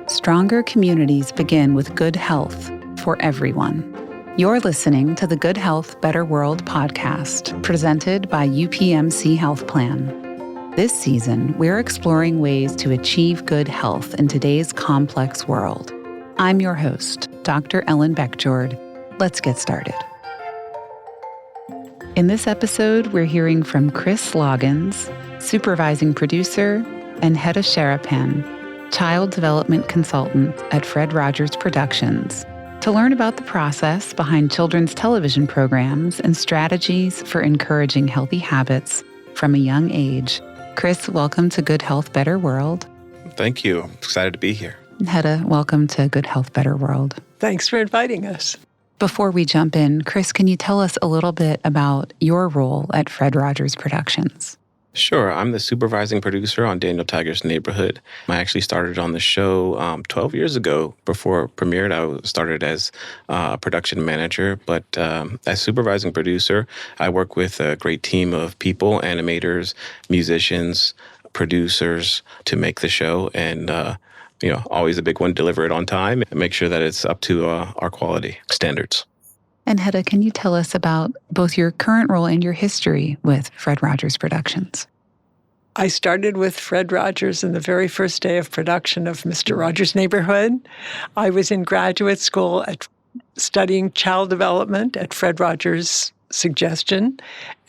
Stronger communities begin with good health for everyone. You're listening to the Good Health, Better World podcast, presented by UPMC Health Plan. This season, we're exploring ways to achieve good health in today's complex world. I'm your host, Dr. Ellen Beckjord. Let's get started. In this episode, we're hearing from Chris Loggins, supervising producer, and Hedda Sharapan, child development consultant at Fred Rogers Productions, to learn about the process behind children's television programs and strategies for encouraging healthy habits from a young age. Chris, welcome to Good Health, Better World. Thank you. I'm excited to be here. Hedda, welcome to Good Health, Better World. Thanks for inviting us. Before we jump in, Chris, can you tell us a little bit about your role at Fred Rogers Productions? Sure. I'm the supervising producer on Daniel Tiger's Neighborhood. I actually started on the show 12 years ago. Before it premiered, I started as a production manager. But as supervising producer, I work with a great team of people, animators, musicians, producers to make the show. And, always a big one, deliver it on time and make sure that it's up to our quality standards. And Hedda, can you tell us about both your current role and your history with Fred Rogers Productions? I started with Fred Rogers in the very first day of production of Mr. Rogers' Neighborhood. I was in graduate school studying child development at Fred Rogers' suggestion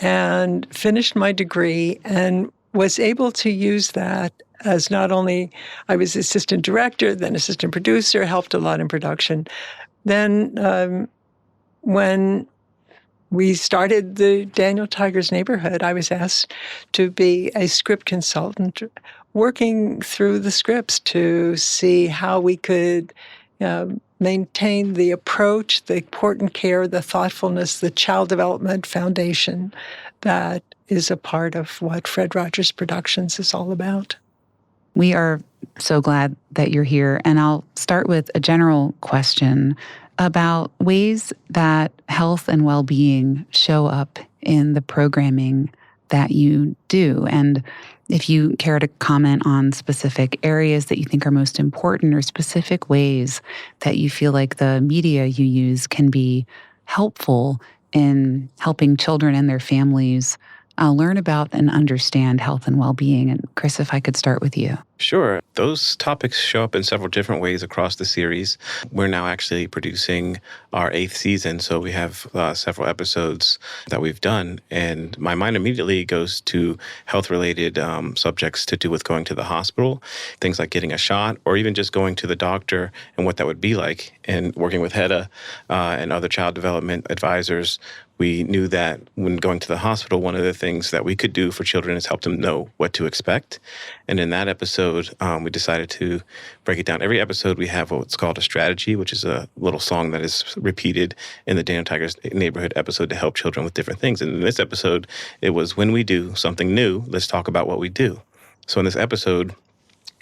and finished my degree and was able to use that as not only I was assistant director, then assistant producer, helped a lot in production. Then when we started the Daniel Tiger's Neighborhood, I was asked to be a script consultant, working through the scripts to see how we could maintain the approach, the important care, the thoughtfulness, the child development foundation that is a part of what Fred Rogers Productions is all about. We are so glad that you're here, and I'll start with a general question about ways that health and well-being show up in the programming that you do. And if you care to comment on specific areas that you think are most important or specific ways that you feel like the media you use can be helpful in helping children and their families learn about and understand health and well-being. And Chris, if I could start with you. Sure. Those topics show up in several different ways across the series. We're now actually producing our 8th season, so we have several episodes that we've done. And my mind immediately goes to health-related subjects to do with going to the hospital, things like getting a shot, or even just going to the doctor and what that would be like. And working with Hedda and other child development advisors, we knew that when going to the hospital, one of the things that we could do for children is help them know what to expect. And in that episode, we decided to break it down. Every episode, we have what's called a strategy, which is a little song that is repeated in the Daniel Tiger's Neighborhood episode to help children with different things. And in this episode, it was when we do something new, let's talk about what we do. So in this episode,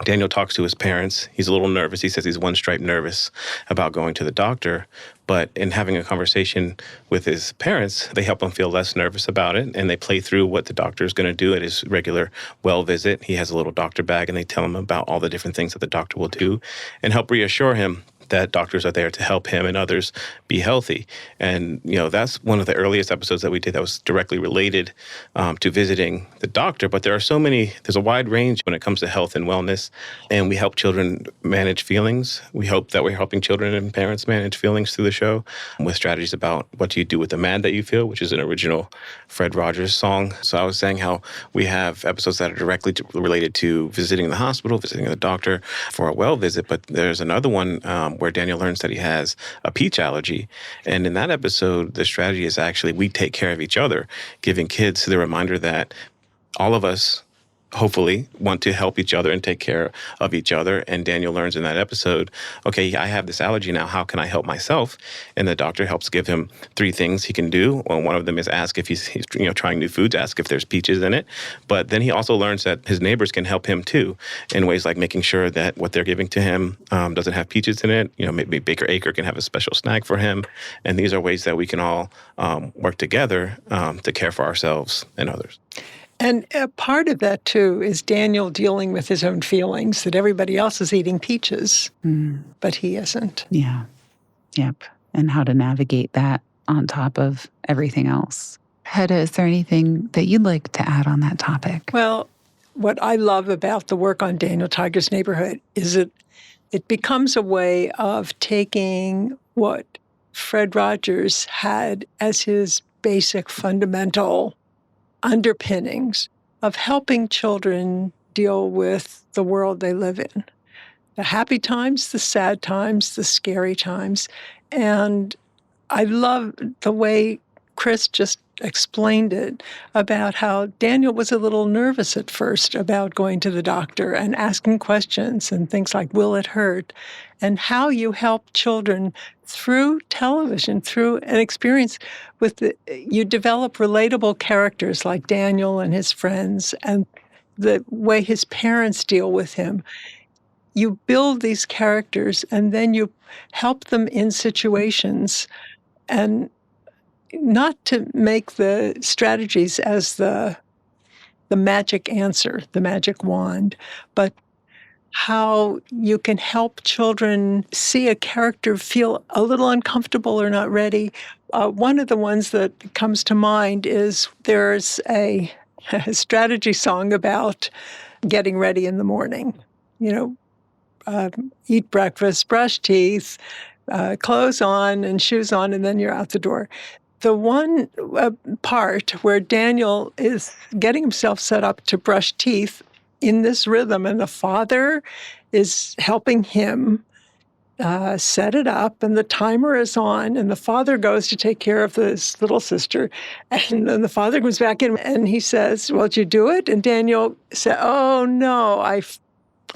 Daniel talks to his parents. He's a little nervous. He says he's one stripe nervous about going to the doctor. But in having a conversation with his parents, they help him feel less nervous about it. And they play through what the doctor is going to do at his regular well visit. He has a little doctor bag, and they tell him about all the different things that the doctor will do and help reassure him that doctors are there to help him and others be healthy. And, that's one of the earliest episodes that we did that was directly related to visiting the doctor. But there's a wide range when it comes to health and wellness. And we help children manage feelings. We hope that we're helping children and parents manage feelings through the show with strategies about what do you do with the mad that you feel, which is an original Fred Rogers song. So I was saying how we have episodes that are directly related to visiting the hospital, visiting the doctor for a well visit. But there's another one where Daniel learns that he has a peach allergy. And in that episode, the strategy is actually we take care of each other, giving kids the reminder that all of us hopefully want to help each other and take care of each other. And Daniel learns in that episode, okay, I have this allergy now. How can I help myself? And the doctor helps give him 3 things he can do. Well, one of them is ask if he's trying new foods, ask if there's peaches in it. But then he also learns that his neighbors can help him too in ways like making sure that what they're giving to him doesn't have peaches in it. Maybe Baker Acre can have a special snack for him. And these are ways that we can all work together to care for ourselves and others. And a part of that, too, is Daniel dealing with his own feelings that everybody else is eating peaches, but he isn't. Yeah. Yep. And how to navigate that on top of everything else. Hedda, is there anything that you'd like to add on that topic? Well, what I love about the work on Daniel Tiger's Neighborhood is it becomes a way of taking what Fred Rogers had as his basic fundamental underpinnings of helping children deal with the world they live in. The happy times, the sad times, the scary times. And I love the way Chris just explained it about how Daniel was a little nervous at first about going to the doctor and asking questions and things like, will it hurt? And how you help children through television, through an experience you develop relatable characters like Daniel and his friends and the way his parents deal with him. You build these characters and then you help them in situations, and not to make the strategies as the magic answer, the magic wand, but how you can help children see a character feel a little uncomfortable or not ready. One of the ones that comes to mind is there's a strategy song about getting ready in the morning. Eat breakfast, brush teeth, clothes on and shoes on, and then you're out the door. The one part where Daniel is getting himself set up to brush teeth in this rhythm, and the father is helping him set it up, and the timer is on, and the father goes to take care of his little sister, and then the father comes back in, and he says, well, did you do it? And Daniel said, oh, no, I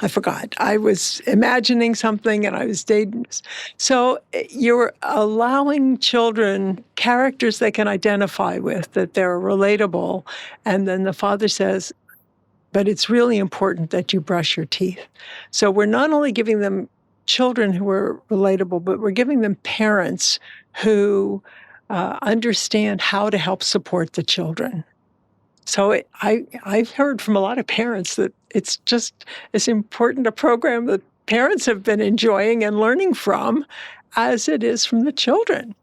forgot. I was imagining something and I was dating. So you're allowing children characters they can identify with, that they're relatable. And then the father says, but it's really important that you brush your teeth. So we're not only giving them children who are relatable, but we're giving them parents who understand how to help support the children. So I've heard from a lot of parents that it's just as important a program that parents have been enjoying and learning from as it is from the children.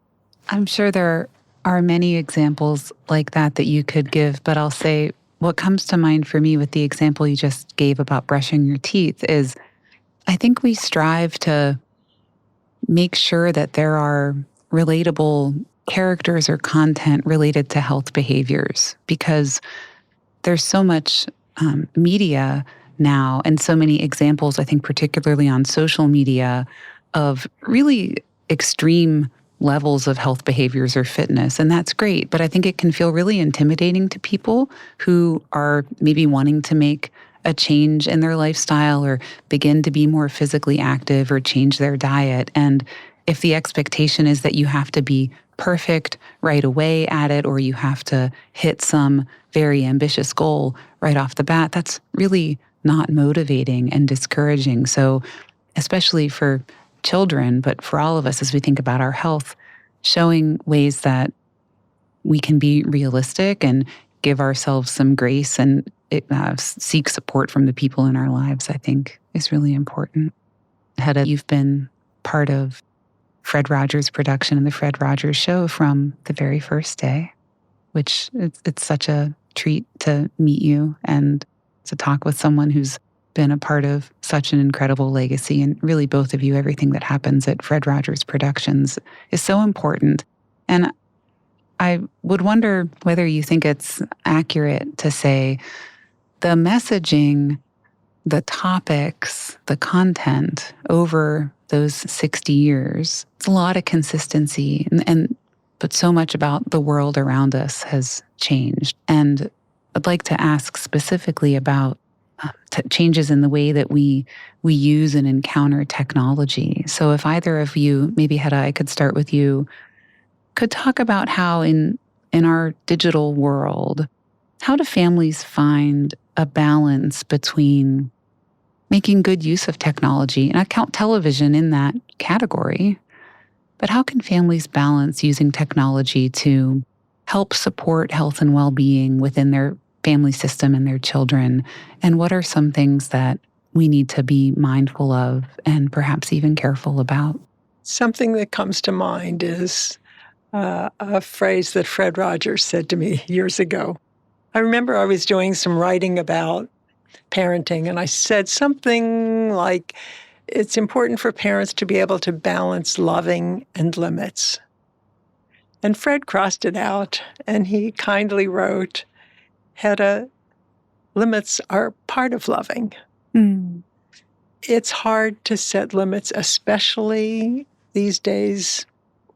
I'm sure there are many examples like that you could give, but I'll say what comes to mind for me with the example you just gave about brushing your teeth is I think we strive to make sure that there are relatable characters or content related to health behaviors, because there's so much media now and so many examples, I think particularly on social media, of really extreme levels of health behaviors or fitness. And that's great, but I think it can feel really intimidating to people who are maybe wanting to make a change in their lifestyle or begin to be more physically active or change their diet. And if the expectation is that you have to be perfect right away at it, or you have to hit some very ambitious goal right off the bat, that's really not motivating and discouraging. So especially for children, but for all of us as we think about our health, showing ways that we can be realistic and give ourselves some grace and seek support from the people in our lives, I think is really important. Hedda, you've been part of Fred Rogers' production and the Fred Rogers Show from the very first day, which it's such a treat to meet you and to talk with someone who's been a part of such an incredible legacy. And really, both of you, everything that happens at Fred Rogers Productions is so important. And I would wonder whether you think it's accurate to say the messaging, the topics, the content over those 60 years, it's a lot of consistency, but so much about the world around us has changed. And I'd like to ask specifically about changes in the way that we use and encounter technology. So if either of you, maybe Hedda, I could start with you, could talk about how in our digital world, how do families find a balance between making good use of technology, and I count television in that category, but how can families balance using technology to help support health and well-being within their family system and their children? And what are some things that we need to be mindful of and perhaps even careful about? Something that comes to mind is a phrase that Fred Rogers said to me years ago. I remember I was doing some writing about parenting, and I said something like, it's important for parents to be able to balance loving and limits. And Fred crossed it out, and he kindly wrote, Hedda, limits are part of loving. Mm. It's hard to set limits, especially these days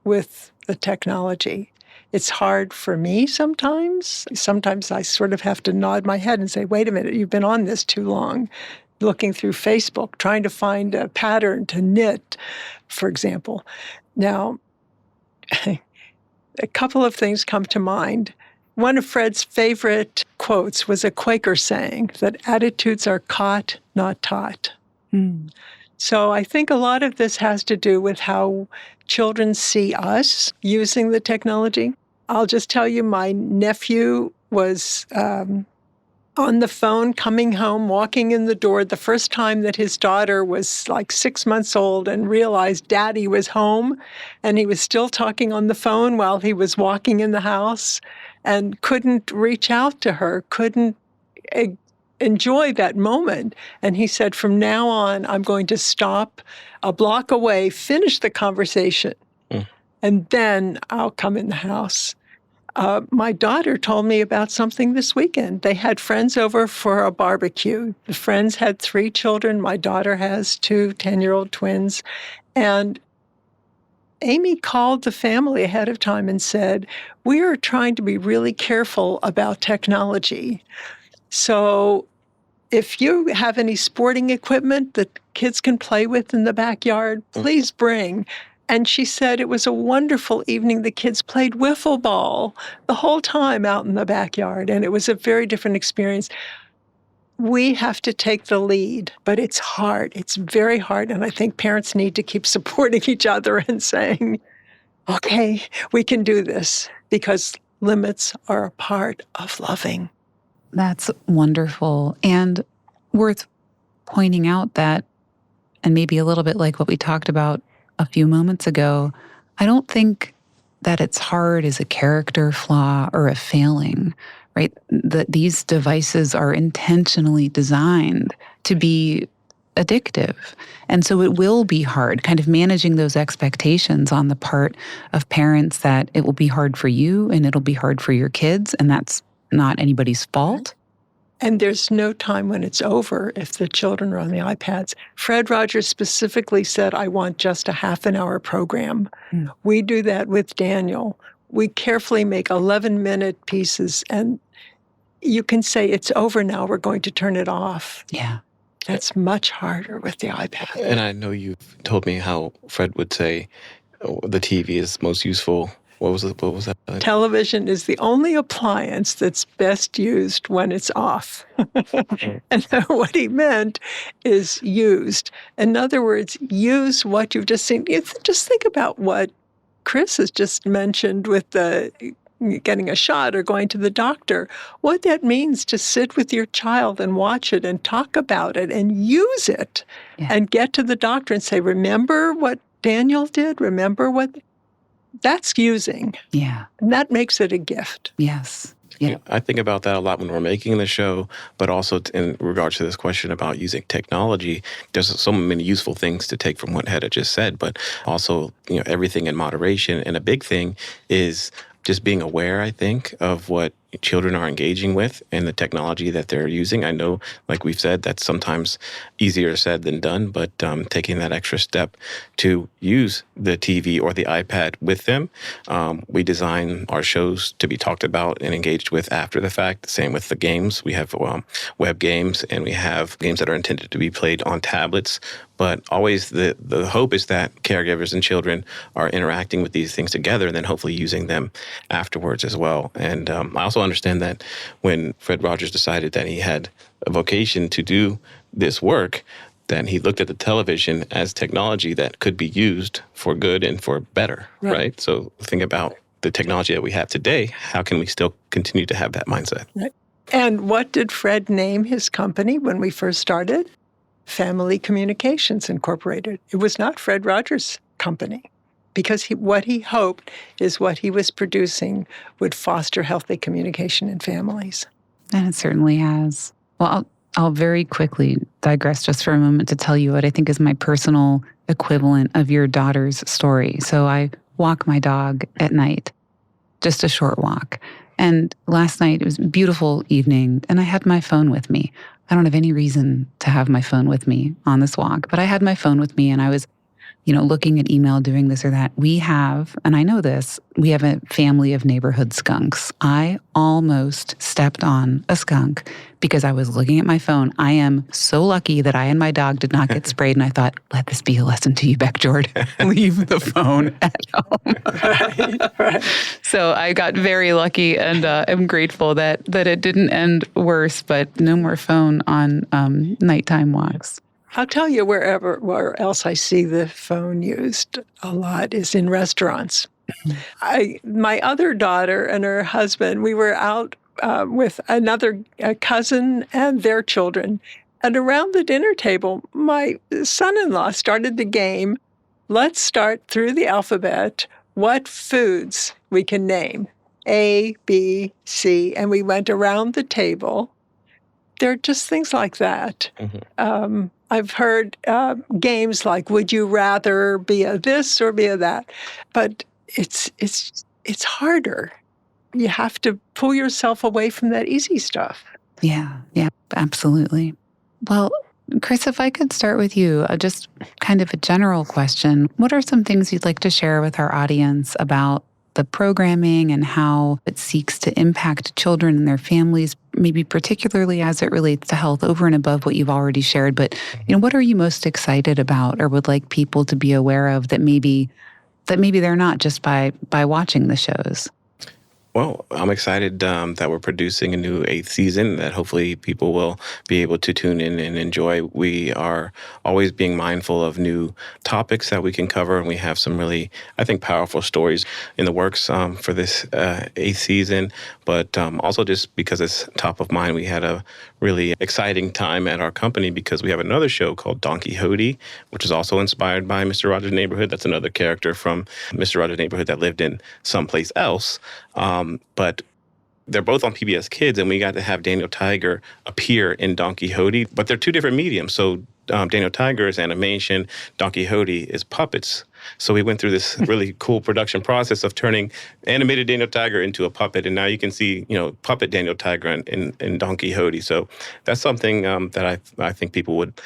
with the technology. It's hard for me sometimes. Sometimes I sort of have to nod my head and say, wait a minute, you've been on this too long. Looking through Facebook, trying to find a pattern to knit, for example. Now, a couple of things come to mind. One of Fred's favorite quotes was a Quaker saying that attitudes are caught, not taught. Mm. So I think a lot of this has to do with how children see us using the technology. I'll just tell you, my nephew was on the phone, coming home, walking in the door the first time that his daughter was like 6 months old and realized Daddy was home, and he was still talking on the phone while he was walking in the house and couldn't reach out to her, couldn't enjoy that moment. And he said, from now on, I'm going to stop a block away, finish the conversation, and then I'll come in the house. My daughter told me about something this weekend. They had friends over for a barbecue. The friends had 3 children. My daughter has 2 10-year-old twins. And Amy called the family ahead of time and said, we are trying to be really careful about technology. So if you have any sporting equipment that kids can play with in the backyard, please bring. And she said it was a wonderful evening. The kids played wiffle ball the whole time out in the backyard, and it was a very different experience. We have to take the lead, but it's hard. It's very hard, and I think parents need to keep supporting each other and saying, okay, we can do this, because limits are a part of loving. That's wonderful and worth pointing out that, and maybe a little bit like what we talked about a few moments ago, I don't think that it's hard as a character flaw or a failing, right? That these devices are intentionally designed to be addictive. And so it will be hard, kind of managing those expectations on the part of parents that it will be hard for you and it'll be hard for your kids, and that's not anybody's fault. And there's no time when it's over if the children are on the iPads. Fred Rogers specifically said, I want just a half an hour program. Mm. We do that with Daniel. We carefully make 11-minute pieces, and you can say, it's over now, we're going to turn it off. Yeah. That's much harder with the iPad. And I know you've told me how Fred would say the TV is most useful. What was that? Television is the only appliance that's best used when it's off. And what he meant is used. In other words, use what you've just seen. Just think about what Chris has just mentioned with the getting a shot or going to the doctor. What that means to sit with your child and watch it and talk about it and use it, and get to the doctor and say, remember what Daniel did? Remember what... That's using. Yeah. And that makes it a gift. Yes. Yeah. I think about that a lot when we're making the show, but also in regards to this question about using technology. There's so many useful things to take from what Hedda just said, but also, everything in moderation. And a big thing is just being aware, I think, of what children are engaging with and the technology that they're using. I know, like we've said, that's sometimes easier said than done, but taking that extra step to use the TV or the iPad with them. We design our shows to be talked about and engaged with after the fact. Same with the games. We have web games, and we have games that are intended to be played on tablets. But always the hope is that caregivers and children are interacting with these things together and then hopefully using them afterwards as well. And I also understand that when Fred Rogers decided that he had a vocation to do this work, then he looked at the television as technology that could be used for good and for better, right? So think about the technology that we have today. How can we still continue to have that mindset? Right. And what did Fred name his company when we first started? Family Communications Incorporated. It was not Fred Rogers' company, because what he hoped is what he was producing would foster healthy communication in families. And it certainly has. Well, I'll very quickly digress just for a moment to tell you what I think is my personal equivalent of your daughter's story. So I walk my dog at night, just a short walk. And last night, it was a beautiful evening, and I had my phone with me. I don't have any reason to have my phone with me on this walk, but I had my phone with me, and I was looking at email, doing this or that. We have, and I know this, we have a family of neighborhood skunks. I almost stepped on a skunk because I was looking at my phone. I am so lucky that I and my dog did not get sprayed, and I thought, let this be a lesson to you, Beckjord. Leave the phone at home. Right. So I got very lucky, and am grateful that it didn't end worse, but no more phone on nighttime walks. I'll tell you where else I see the phone used a lot is in restaurants. My other daughter and her husband, we were out with another cousin and their children. And around the dinner table, my son-in-law started the game, let's start through the alphabet, what foods we can name, A, B, C, and we went around the table. There are just things like that. Mm-hmm. I've heard games like, would you rather be a this or be a that? But it's harder. You have to pull yourself away from that easy stuff. Yeah, absolutely. Well, Chris, if I could start with you, just kind of a general question. What are some things you'd like to share with our audience about the programming and how it seeks to impact children and their families, maybe particularly as it relates to health, over and above what you've already shared? But what are you most excited about or would like people to be aware of that maybe they're not just by watching the shows? Well, I'm excited that we're producing a new 8th season that hopefully people will be able to tune in and enjoy. We are always being mindful of new topics that we can cover, and we have some really, I think, powerful stories in the works for this 8th season. But also just because it's top of mind, we had a really exciting time at our company because we have another show called Don Quixote, which is also inspired by Mr. Rogers' Neighborhood. That's another character from Mr. Rogers' Neighborhood that lived in someplace else. But they're both on PBS Kids, and we got to have Daniel Tiger appear in Don Quixote, but they're two different mediums. So Daniel Tiger is animation, Don Quixote is puppets. So we went through this really cool production process of turning animated Daniel Tiger into a puppet, and now you can see, puppet Daniel Tiger in Don Quixote. So that's something that I think people would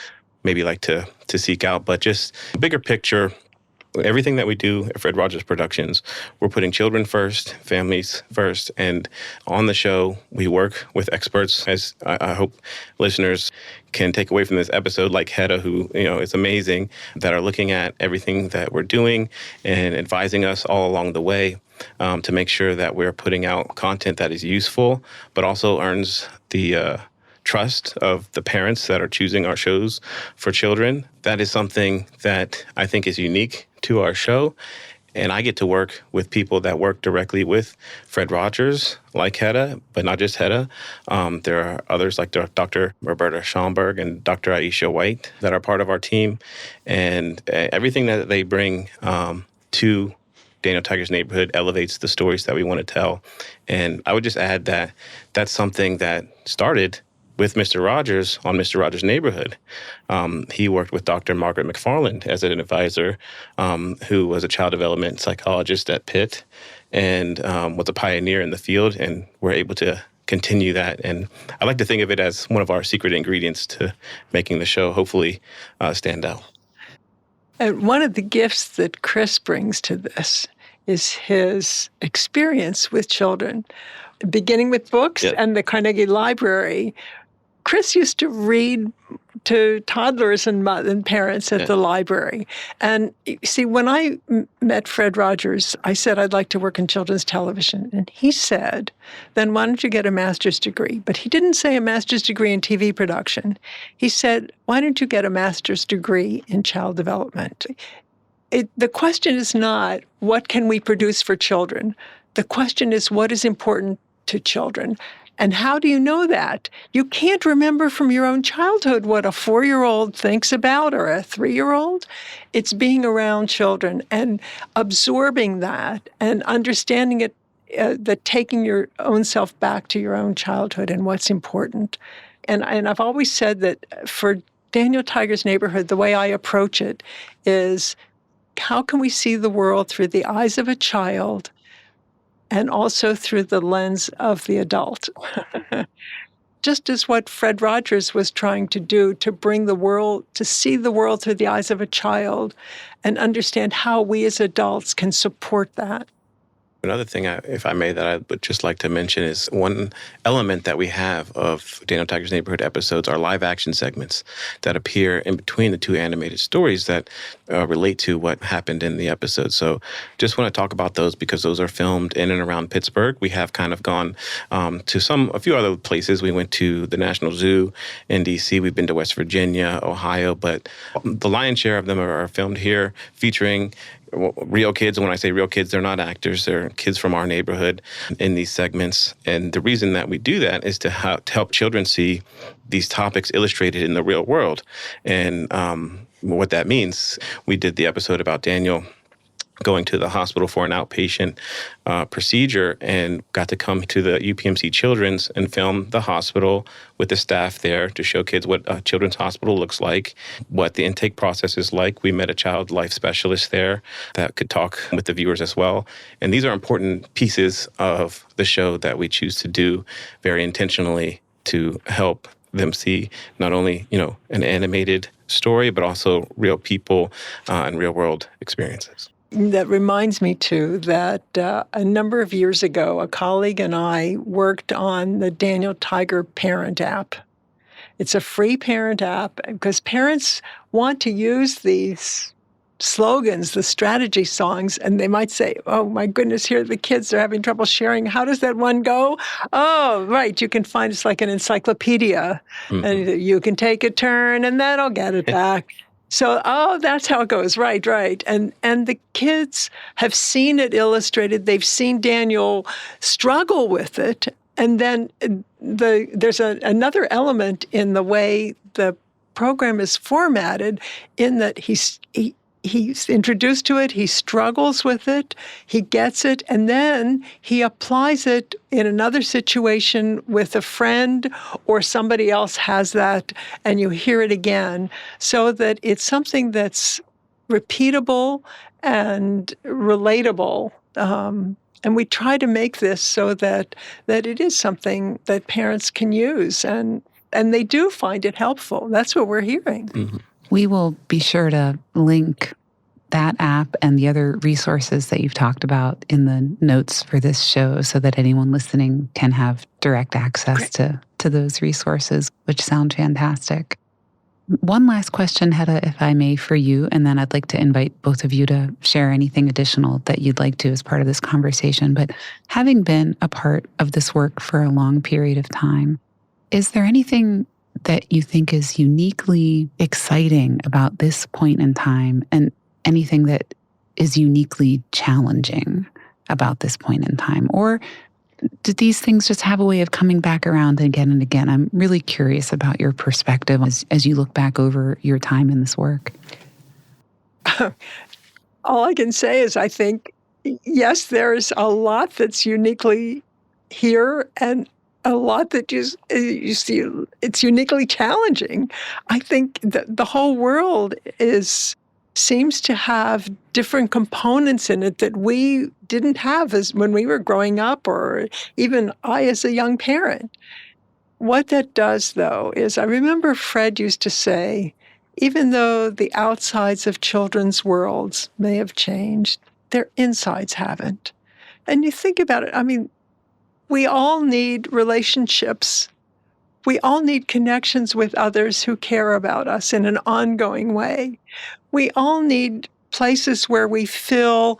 maybe like to seek out. But just bigger picture, everything that we do at Fred Rogers Productions, we're putting children first, families first, and on the show, we work with experts, as I hope listeners can take away from this episode, like Hedda, who, is amazing, that are looking at everything that we're doing and advising us all along the way to make sure that we're putting out content that is useful, but also earns the trust of the parents that are choosing our shows for children. That is something that I think is unique to our show. And I get to work with people that work directly with Fred Rogers, like Hedda, but not just Hedda. There are others like Dr. Roberta Schomburg and Dr. Aisha White that are part of our team. And everything that they bring to Daniel Tiger's Neighborhood elevates the stories that we want to tell. And I would just add that that's something that started with Mr. Rogers on Mr. Rogers' Neighborhood. He worked with Dr. Margaret McFarland as an advisor, who was a child development psychologist at Pitt and was a pioneer in the field, and we're able to continue that. And I like to think of it as one of our secret ingredients to making the show hopefully stand out. And one of the gifts that Chris brings to this is his experience with children, beginning with books and the Carnegie Library. Chris used to read to toddlers and parents at the library. And see, when I met Fred Rogers, I said, I'd like to work in children's television. And he said, then why don't you get a master's degree? But he didn't say a master's degree in TV production. He said, why don't you get a master's degree in child development? The question is not, what can we produce for children? The question is, what is important to children? And how do you know that? You can't remember from your own childhood what a 4-year-old thinks about or a 3-year-old. It's being around children and absorbing that and understanding it, that taking your own self back to your own childhood and what's important. And I've always said that for Daniel Tiger's Neighborhood, the way I approach it is, how can we see the world through the eyes of a child and also through the lens of the adult? Just as what Fred Rogers was trying to do, to bring the world, to see the world through the eyes of a child and understand how we as adults can support that. Another thing, if I may, that I would just like to mention is one element that we have of Daniel Tiger's Neighborhood episodes are live action segments that appear in between the two animated stories that relate to what happened in the episode. So just want to talk about those because those are filmed in and around Pittsburgh. We have kind of gone to a few other places. We went to the National Zoo in D.C. We've been to West Virginia, Ohio, but the lion's share of them are filmed here, featuring real kids. And when I say real kids, they're not actors. They're kids from our neighborhood in these segments. And the reason that we do that is to help children see these topics illustrated in the real world. And what that means, we did the episode about Daniel going to the hospital for an outpatient procedure and got to come to the UPMC Children's and film the hospital with the staff there to show kids what a children's hospital looks like, what the intake process is like. We met a child life specialist there that could talk with the viewers as well. And these are important pieces of the show that we choose to do very intentionally to help them see not only, an animated story, but also real people and real world experiences. That reminds me, too, that a number of years ago, a colleague and I worked on the Daniel Tiger Parent app. It's a free parent app because parents want to use these slogans, the strategy songs, and they might say, oh, my goodness, here the kids are having trouble sharing. How does that one go? Oh, right, you can find it's like an encyclopedia. Mm-hmm. And you can take a turn and then I'll get it back. So, that's how it goes. Right. And the kids have seen it illustrated. They've seen Daniel struggle with it. And then there's another element in the way the program is formatted in that he's introduced to it, he struggles with it, he gets it, and then he applies it in another situation with a friend or somebody else has that, and you hear it again, so that it's something that's repeatable and relatable. And we try to make this so that it is something that parents can use, and they do find it helpful. That's what we're hearing. Mm-hmm. We will be sure to link that app and the other resources that you've talked about in the notes for this show so that anyone listening can have direct access to those resources, which sound fantastic. One last question, Hedda, if I may, for you, and then I'd like to invite both of you to share anything additional that you'd like to as part of this conversation. But having been a part of this work for a long period of time, is there anything that you think is uniquely exciting about this point in time and anything that is uniquely challenging about this point in time? Or do these things just have a way of coming back around again and again? I'm really curious about your perspective as you look back over your time in this work. All I can say is I think, yes, there's a lot that's uniquely here and a lot that you see, it's uniquely challenging. I think the whole world seems to have different components in it that we didn't have as when we were growing up, or even I as a young parent. What that does, though, is I remember Fred used to say, even though the outsides of children's worlds may have changed, their insides haven't. And you think about it, I mean, we all need relationships. We all need connections with others who care about us in an ongoing way. We all need places where we feel,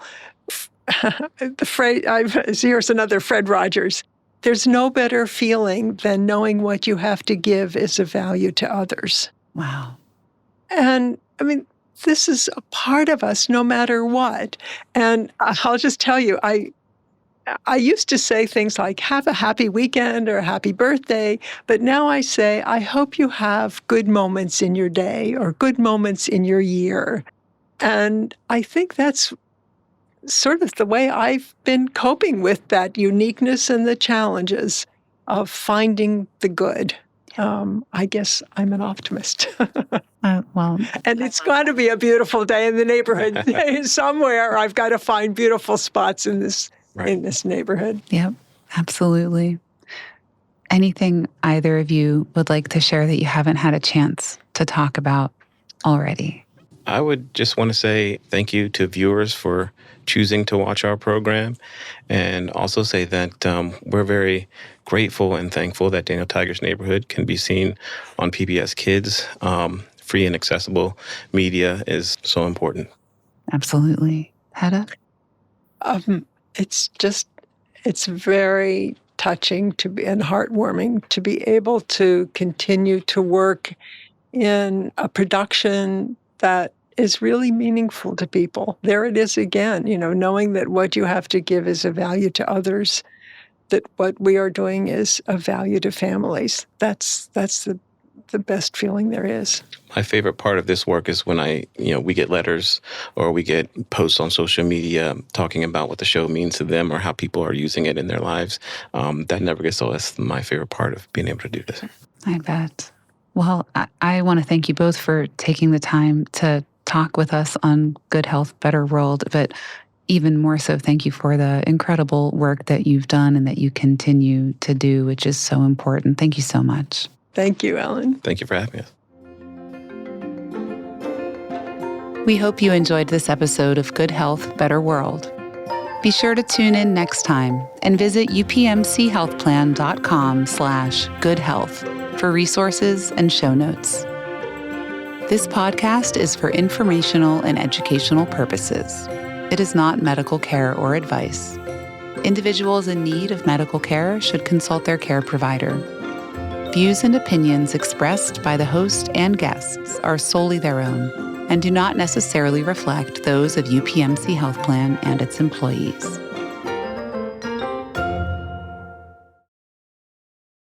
the phrase, here's another Fred Rogers, there's no better feeling than knowing what you have to give is of value to others. Wow. And I mean, this is a part of us no matter what. And I'll just tell you, I used to say things like, have a happy weekend or a happy birthday, but now I say, I hope you have good moments in your day or good moments in your year. And I think that's sort of the way I've been coping with that uniqueness and the challenges of finding the good. I guess I'm an optimist. Well, And it's got to be a beautiful day in the neighborhood. Somewhere I've got to find beautiful spots in this neighborhood. yep, absolutely. Anything either of you would like to share that you haven't had a chance to talk about already? I would just want to say thank you to viewers for choosing to watch our program, and also say that we're very grateful and thankful that Daniel Tiger's Neighborhood can be seen on PBS Kids. Free and accessible media is so important. Absolutely. Hedda? It's very touching and heartwarming to be able to continue to work in a production that is really meaningful to people. There it is again, knowing that what you have to give is a value to others, that what we are doing is a value to families. That's the best feeling there is. My favorite part of this work is when we get letters or we get posts on social media talking about what the show means to them or how people are using it in their lives. That never gets old. That's my favorite part of being able to do this. I bet. Well, I want to thank you both for taking the time to talk with us on Good Health, Better World, but even more so, thank you for the incredible work that you've done and that you continue to do, which is so important. Thank you so much. Thank you, Ellen. Thank you for having us. We hope you enjoyed this episode of Good Health, Better World. Be sure to tune in next time and visit upmchealthplan.com/goodhealth for resources and show notes. This podcast is for informational and educational purposes. It is not medical care or advice. Individuals in need of medical care should consult their care provider. Views and opinions expressed by the host and guests are solely their own and do not necessarily reflect those of UPMC Health Plan and its employees.